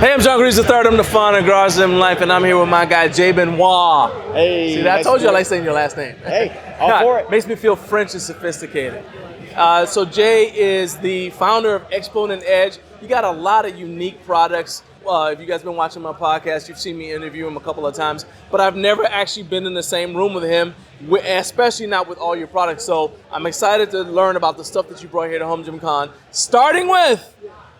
Hey, I'm John Grease III. I'm the founder of Garage Gym Life, and I'm here with my guy, Jay Benoit. Hey. See, I told you I like saying your last name. Hey, all for it. Makes me feel French and sophisticated. So Jay is the founder of Exponent Edge. You got a lot of unique products. If you guys have been watching my podcast, you've seen me interview him a couple of times, but I've never actually been in the same room with him, especially not with all your products. So I'm excited to learn about the stuff that you brought here to HomeGymCon, starting with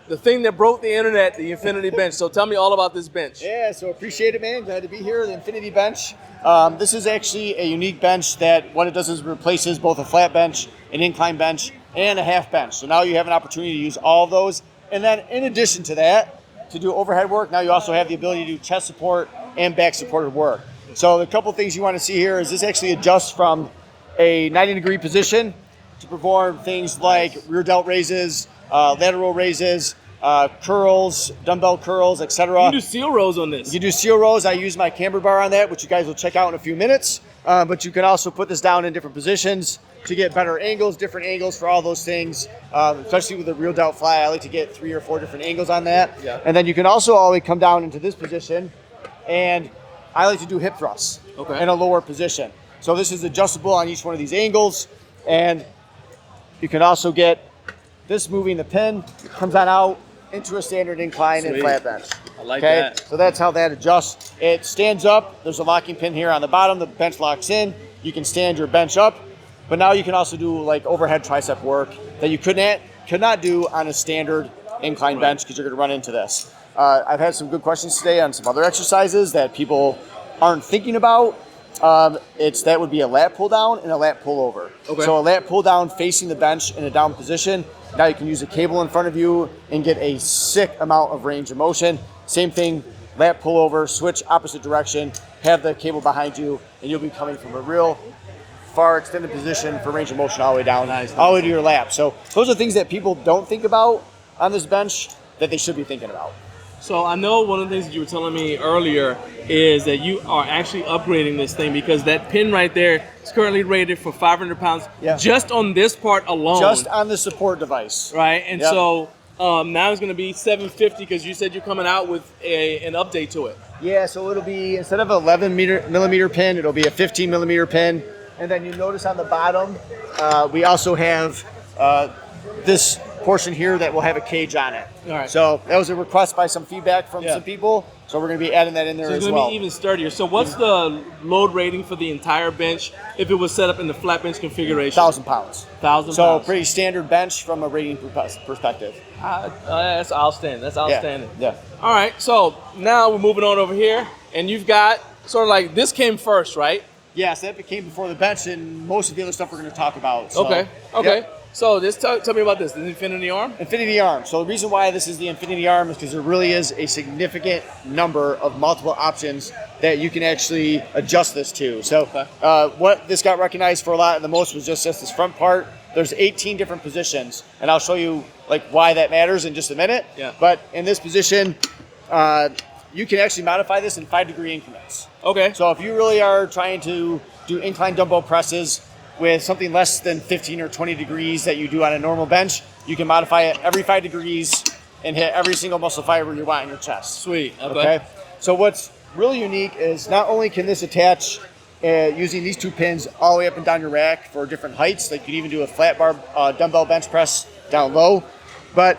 the thing that broke the internet, the Infinity Bench. So tell me all about this bench. Yeah, so appreciate it, man. Glad to be here, the Infinity Bench. This is actually a unique bench that what it does is it replaces both a flat bench, an incline bench, and a half bench. So now you have an opportunity to use all of those. And then in addition to that, to do overhead work, now you also have the ability to do chest support and back supported work. So the couple things you want to see here is this actually adjusts from a 90-degree position to perform things like rear delt raises, lateral raises, curls, dumbbell curls, etc. You do seal rows on this. You do seal rows. I use my Cambered bar on that, which you guys will check out in a few minutes. But you can also put this down in different positions to get better angles, different angles for all those things. Especially with the rear delt fly, I like to get 3 or 4 different angles on that. Yeah. And then you can also always come down into this position, and I like to do hip thrusts in a lower position. So this is adjustable on each one of these angles, and you can also get this moving the pin, comes on out into a standard incline and flat bench. I like that. So that's how that adjusts. It stands up. There's a locking pin here on the bottom. The bench locks in. You can stand your bench up, but now you can also do like overhead tricep work that you could not do on a standard incline bench because you're going to run into this. I've had some good questions today on some other exercises that people aren't thinking about. That would be a lat pull down and a lat pull over. So a lat pull down facing the bench in a down position. Now you can use a cable in front of you and get a sick amount of range of motion. Same thing, lat pull over, switch opposite direction, have the cable behind you, and you'll be coming from a real far extended position for range of motion all the way down, all the way to your lap. So those are things that people don't think about on this bench that they should be thinking about. So I know one of the things that you were telling me earlier is that you are actually upgrading this thing because that pin right there is currently rated for 500 pounds just on this part alone. Just on the support device. Right, and so now it's going to be 750 because you said you're coming out with an update to it. Yeah, so it'll be, instead of an 11 millimeter pin, it'll be a 15 millimeter pin. And then you notice on the bottom, we also have this portion here that will have a cage on it. All right. So that was a request by some feedback from some people. So we're going to be adding that in there as well. So it's going to be even sturdier. So what's the load rating for the entire bench if it was set up in the flat bench configuration? 1,000 pounds. 1,000 pounds. So pretty standard bench from a rating perspective. That's outstanding. That's outstanding. Yeah. All right. So now we're moving on over here, and you've got sort of like this came first, right? Yes, that came before the bench, and most of the other stuff we're going to talk about. So, okay. Yep. So tell me about this, the Infinity Arm? Infinity Arm. So the reason why this is the Infinity Arm is because there really is a significant number of multiple options that you can actually adjust this to. So what this got recognized for a lot and the most was just this front part. There's 18 different positions, and I'll show you like why that matters in just a minute. Yeah. But in this position, you can actually modify this in 5-degree increments. Okay. So if you really are trying to do incline dumbbell presses with something less than 15 or 20 degrees that you do on a normal bench, you can modify it every 5 degrees and hit every single muscle fiber you want in your chest. Sweet. Okay. So what's really unique is not only can this attach using these 2 pins all the way up and down your rack for different heights, like you can even do a flat bar dumbbell bench press down low, but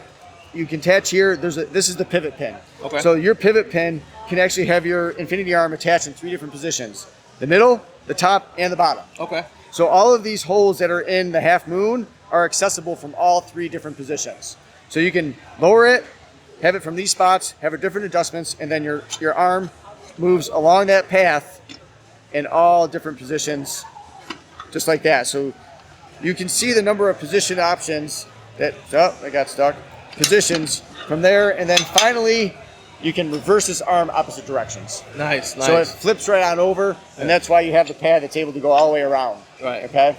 you can attach here. This is the pivot pin. Okay. So your pivot pin can actually have your Infinity Arm attached in 3 different positions: the middle, the top, and the bottom. Okay. So all of these holes that are in the half moon are accessible from all 3 different positions. So you can lower it, have it from these spots, have different adjustments, and then your arm moves along that path in all different positions, just like that. So you can see the number of position options that, I got stuck, positions from there, and then finally you can reverse this arm opposite directions. Nice. So it flips right on over, and that's why you have the pad that's able to go all the way around. Right. Okay.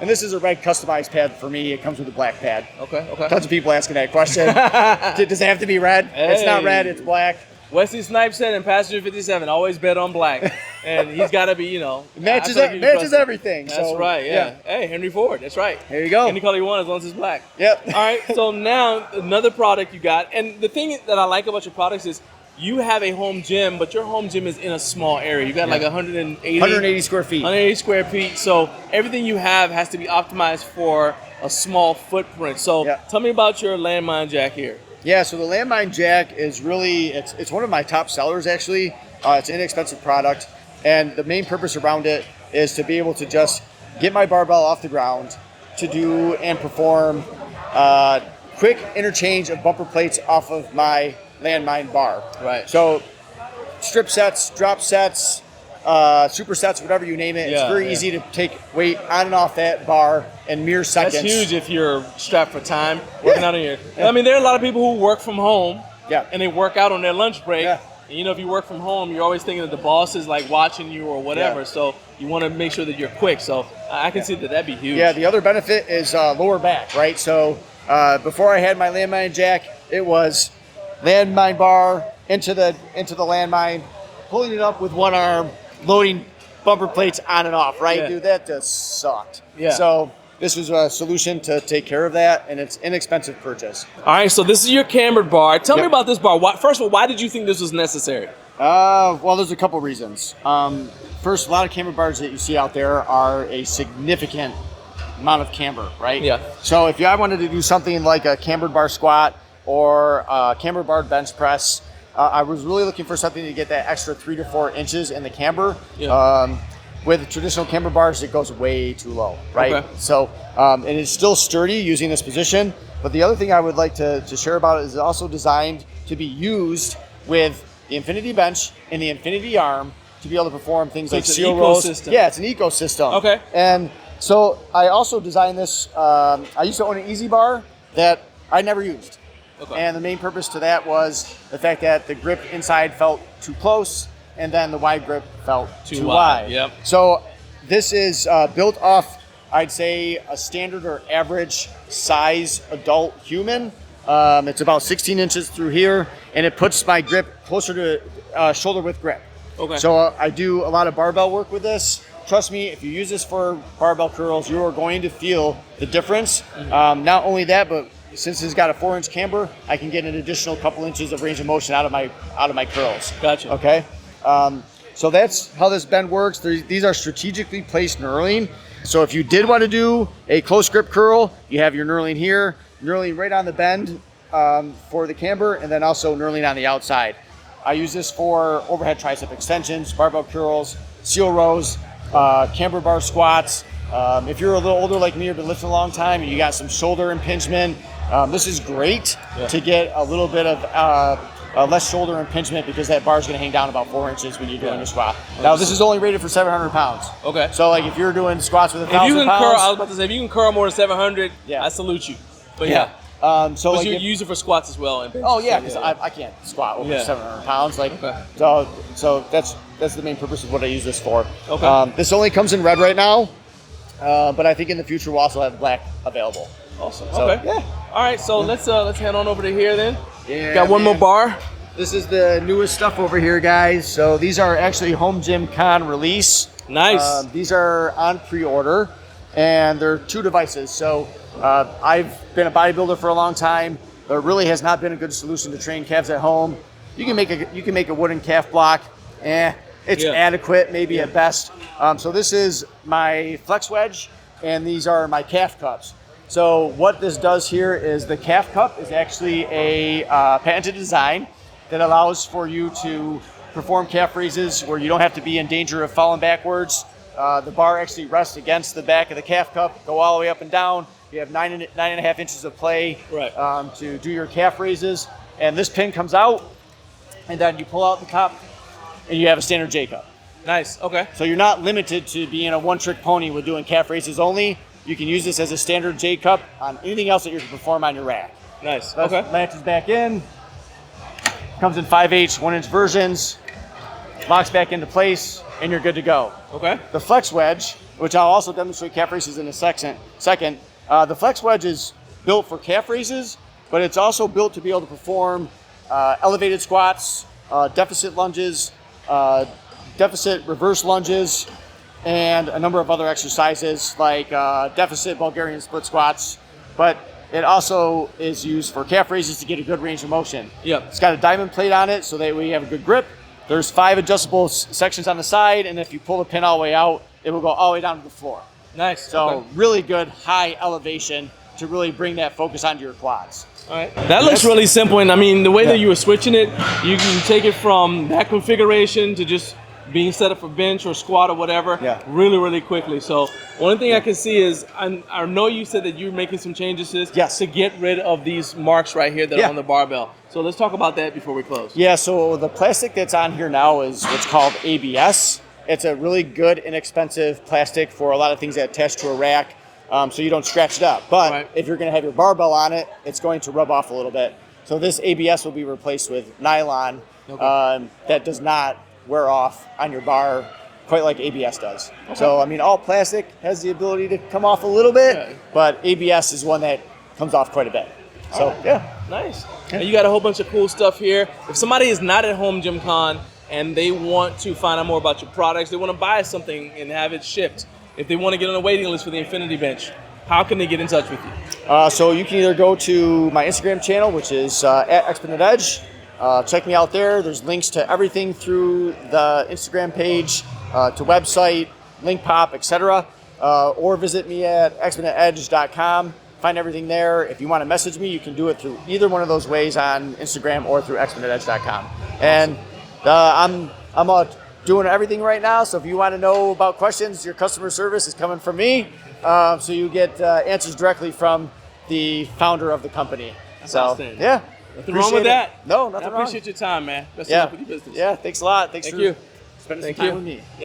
And this is a red customized pad for me. It comes with a black pad. Okay. Tons of people asking that question. Does it have to be red? Hey. It's not red. It's black. Wesley Snipes said in Passenger 57, always bet on black. And he's got to be, you know. Matches everything. That's so, right, yeah. Hey, Henry Ford, that's right. There you go. Any color you want as long as it's black. Yep. All right, so now another product you got. And the thing that I like about your products is you have a home gym, but your home gym is in a small area. You got like 180 square feet. 180 square feet. So everything you have has to be optimized for a small footprint. So tell me about your Landmine jack here. Yeah, so the Landmine jack is really, it's one of my top sellers actually. It's an inexpensive product, and the main purpose around it is to be able to just get my barbell off the ground to do and perform quick interchange of bumper plates off of my Landmine bar. Right. So strip sets, drop sets, supersets, whatever you name it. It's very easy to take weight on and off that bar in mere seconds. That's huge if you're strapped for time working out in here. I mean, there are a lot of people who work from home and they work out on their lunch break. And, you know, if you work from home, you're always thinking that the boss is like watching you or whatever. So you want to make sure that you're quick. So I can see that that'd be huge. Yeah, the other benefit is lower back, right? So before I had my Landmine jack, it was Landmine bar into the Landmine, pulling it up with one arm, loading bumper plates on and off, right? Dude, that just sucked. So this was a solution to take care of that, and it's inexpensive purchase. All right, so this is your Cambered bar. Tell me about this bar. First of all, why did you think this was necessary? Well, there's a couple reasons. First, a lot of Cambered bars that you see out there are a significant amount of camber, right? Yeah. So if I wanted to do something like a Cambered bar squat or a Cambered bar bench press, I was really looking for something to get that extra 3 to 4 inches in the camber. With traditional camber bars, it goes way too low, right? Okay. So, and it's still sturdy using this position. But the other thing I would like to share about it is it's also designed to be used with the Infinity Bench and the Infinity Arm to be able to perform things like seal rows. Yeah, it's an ecosystem. Okay. And so I also designed this. I used to own an Easy Bar that I never used. Okay. And the main purpose to that was the fact that the grip inside felt too close, and then the wide grip felt too wide. Yep. So this is built off, I'd say, a standard or average size adult human. It's about 16 inches through here, and it puts my grip closer to shoulder width grip. Okay. So I do a lot of barbell work with this. Trust me, if you use this for barbell curls, you are going to feel the difference. Mm-hmm. Not only that, but since it's got a 4-inch camber, I can get an additional couple inches of range of motion out of my curls. Gotcha. Okay. So that's how this bend works. These are strategically placed knurling. So if you did want to do a close grip curl, you have your knurling here, knurling right on the bend for the camber, and then also knurling on the outside. I use this for overhead tricep extensions, barbell curls, seal rows, camber bar squats. If you're a little older like me or been lifting a long time and you got some shoulder impingement, this is great to get a little bit of less shoulder impingement because that bar is going to hang down about 4 inches when you're doing your squat. Now, this is only rated for 700 pounds. Okay. So, like, if you're doing squats with 1,000 pounds. I was about to say, if you can curl more than 700, I salute you. But so like you use it for squats as well. Because I can't squat over 700 pounds. Like, so that's the main purpose of what I use this for. Okay. This only comes in red right now, but I think in the future we'll also have black available. Awesome. So, okay. Yeah. All right. So let's head on over to here then. Yeah. Got one more bar. This is the newest stuff over here, guys. So these are actually HomeGymCon release. Nice. These are on pre-order, and they're 2 devices. So I've been a bodybuilder for a long time. There really has not been a good solution to train calves at home. You can make a wooden calf block. It's adequate, maybe at best. So this is my flex wedge, and these are my calf cups. So what this does here is the calf cup is actually a patented design that allows for you to perform calf raises where you don't have to be in danger of falling backwards. The bar actually rests against the back of the calf cup, go all the way up and down. You have 9.5 inches of play to do your calf raises. And this pin comes out, and then you pull out the cup, and you have a standard J cup. Nice, okay. So you're not limited to being a one-trick pony with doing calf raises only. You can use this as a standard J cup on anything else that you can perform on your rack. Nice, okay. Latches back in, comes in 5/8, 1-inch versions, locks back into place, and you're good to go. Okay. The flex wedge, which I'll also demonstrate calf raises in a second. The flex wedge is built for calf raises, but it's also built to be able to perform elevated squats, deficit lunges, deficit reverse lunges, and a number of other exercises like deficit Bulgarian split squats. But it also is used for calf raises to get a good range of motion. Yep. It's got a diamond plate on it so that we have a good grip. There's 5 adjustable sections on the side, and if you pull the pin all the way out, it will go all the way down to the floor. Nice. So okay. really good high elevation to really bring that focus onto your quads. All right. That looks really simple, and I mean the way that you were switching it, you can take it from that configuration to just being set up for bench or squat or whatever really quickly. So one thing I can see is, I know you said that you're making some changes to get rid of these marks right here that are on the barbell. So let's talk about that before we close. Yeah, so the plastic that's on here now is what's called ABS. It's a really good, inexpensive plastic for a lot of things that attach to a rack, so you don't scratch it up. But if you're going to have your barbell on it, it's going to rub off a little bit. So this ABS will be replaced with nylon that does not wear off on your bar quite like ABS does. So, I mean, all plastic has the ability to come off a little bit, but ABS is one that comes off quite a bit. So, Nice. And you got a whole bunch of cool stuff here. If somebody is not at HomeGymCon and they want to find out more about your products, they want to buy something and have it shipped, if they want to get on a waiting list for the Infinity Bench, how can they get in touch with you? So you can either go to my Instagram channel, which is at Exponent Edge. Check me out there. There's links to everything through the Instagram page, to website, link pop, etc. Or visit me at exponentedge.com. Find everything there. If you want to message me, you can do it through either one of those ways on Instagram or through exponentedge.com. And I'm doing everything right now. So if you want to know about questions, your customer service is coming from me. So you get answers directly from the founder of the company. That's so outstanding. yeah. Nothing wrong with that. No, nothing wrong. I appreciate your time, man. Best of luck with your business. Yeah, thanks a lot. Thanks Thank for you. spending some time with me.